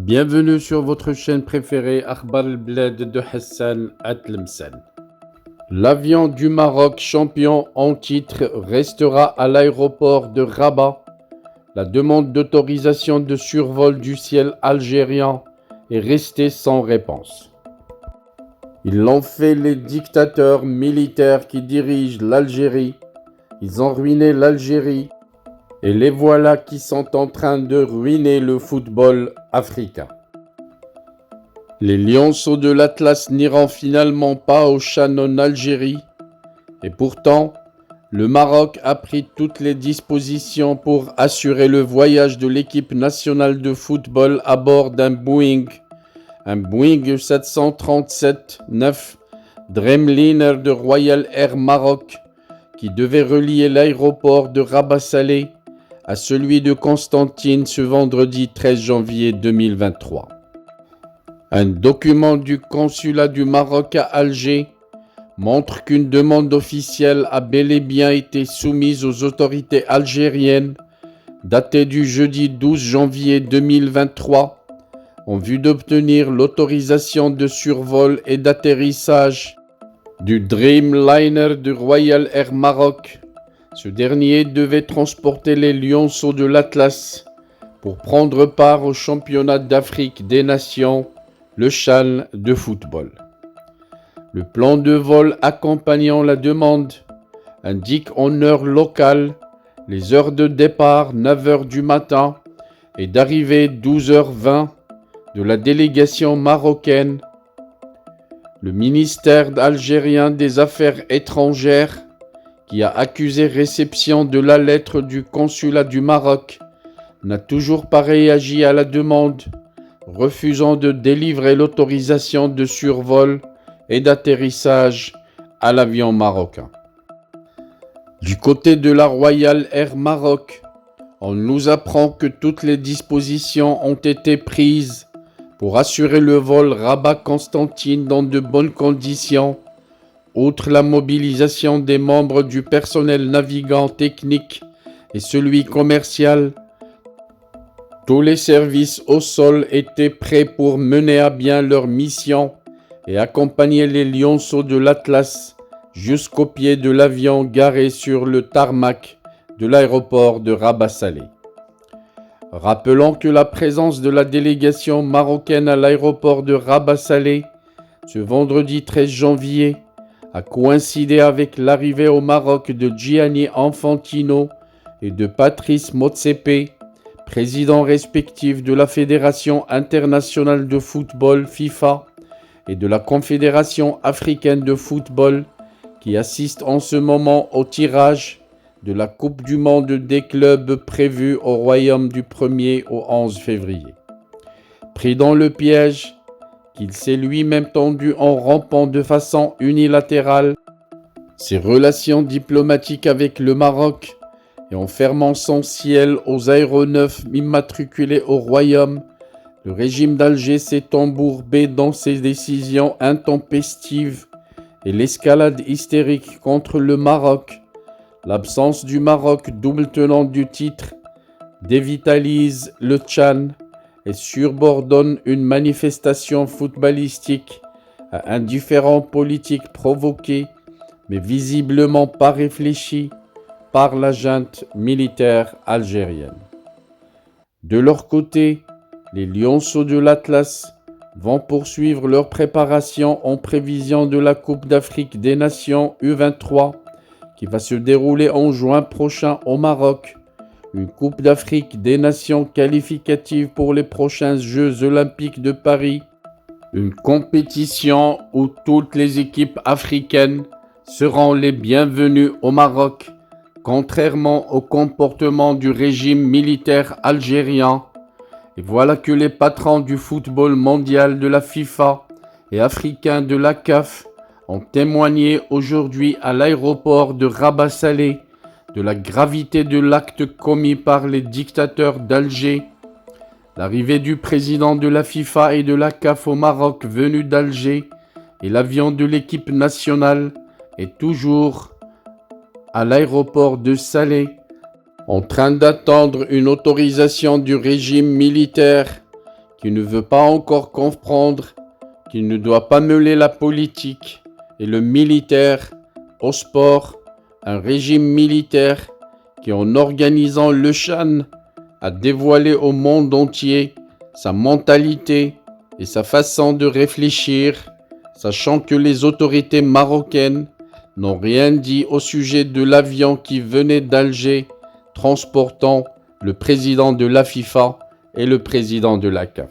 Bienvenue sur votre chaîne préférée Akhbar al-Bled de Hassan Atlemsen. L'avion du Maroc, champion en titre, restera à l'aéroport de Rabat. La demande d'autorisation de survol du ciel algérien est restée sans réponse. Ils l'ont fait les dictateurs militaires qui dirigent l'Algérie. Ils ont ruiné l'Algérie. Et les voilà qui sont en train de ruiner le football africain. Les lionceaux de l'Atlas n'iront finalement pas au CHAN en Algérie. Et pourtant, le Maroc a pris toutes les dispositions pour assurer le voyage de l'équipe nationale de football à bord d'un Boeing 737-9 Dreamliner de Royal Air Maroc qui devait relier l'aéroport de Rabat-Salé à celui de Constantine ce vendredi 13 janvier 2023. Un document du consulat du Maroc à Alger montre qu'une demande officielle a bel et bien été soumise aux autorités algériennes, datée du jeudi 12 janvier 2023, en vue d'obtenir l'autorisation de survol et d'atterrissage du Dreamliner du Royal Air Maroc. Ce dernier devait transporter les lionceaux de l'Atlas pour prendre part au championnat d'Afrique des Nations, le CHAN de football. Le plan de vol accompagnant la demande indique en heure locale les heures de départ 9h du matin et d'arrivée 12h20 de la délégation marocaine. Le ministère algérien des Affaires étrangères, qui a accusé réception de la lettre du consulat du Maroc, n'a toujours pas réagi à la demande, refusant de délivrer l'autorisation de survol et d'atterrissage à l'avion marocain. Du côté de la Royal Air Maroc, on nous apprend que toutes les dispositions ont été prises pour assurer le vol Rabat-Constantine dans de bonnes conditions. Outre la mobilisation des membres du personnel navigant technique et celui commercial, tous les services au sol étaient prêts pour mener à bien leur mission et accompagner les lionceaux de l'Atlas jusqu'au pied de l'avion garé sur le tarmac de l'aéroport de Rabat-Salé. Rappelons que la présence de la délégation marocaine à l'aéroport de Rabat-Salé ce vendredi 13 janvier a coïncidé avec l'arrivée au Maroc de Gianni Infantino et de Patrice Motsepe, présidents respectifs de la Fédération internationale de football FIFA et de la Confédération africaine de football, qui assistent en ce moment au tirage de la Coupe du monde des clubs prévue au Royaume du 1er au 11 février. Pris dans le piège qu'il s'est lui-même tendu en rompant de façon unilatérale ses relations diplomatiques avec le Maroc et en fermant son ciel aux aéronefs immatriculés au Royaume, le régime d'Alger s'est embourbé dans ses décisions intempestives et l'escalade hystérique contre le Maroc. L'absence du Maroc, double tenant du titre, dévitalise le CHAN et subordonne une manifestation footballistique à un différend politique provoqué, mais visiblement pas réfléchi, par la junte militaire algérienne. De leur côté, les lionceaux de l'Atlas vont poursuivre leur préparation en prévision de la Coupe d'Afrique des Nations U23 qui va se dérouler en juin prochain au Maroc. Une Coupe d'Afrique des Nations qualificative pour les prochains Jeux Olympiques de Paris. Une compétition où toutes les équipes africaines seront les bienvenues au Maroc, contrairement au comportement du régime militaire algérien. Et voilà que les patrons du football mondial de la FIFA et africain de la CAF ont témoigné aujourd'hui à l'aéroport de Rabat-Salé de la gravité de l'acte commis par les dictateurs d'Alger. L'arrivée du président de la FIFA et de la CAF au Maroc venu d'Alger et l'avion de l'équipe nationale est toujours à l'aéroport de Salé, en train d'attendre une autorisation du régime militaire qui ne veut pas encore comprendre qu'il ne doit pas mêler la politique et le militaire au sport, un régime militaire qui, en organisant le CHAN, a dévoilé au monde entier sa mentalité et sa façon de réfléchir, sachant que les autorités marocaines n'ont rien dit au sujet de l'avion qui venait d'Alger transportant le président de la FIFA et le président de la CAF.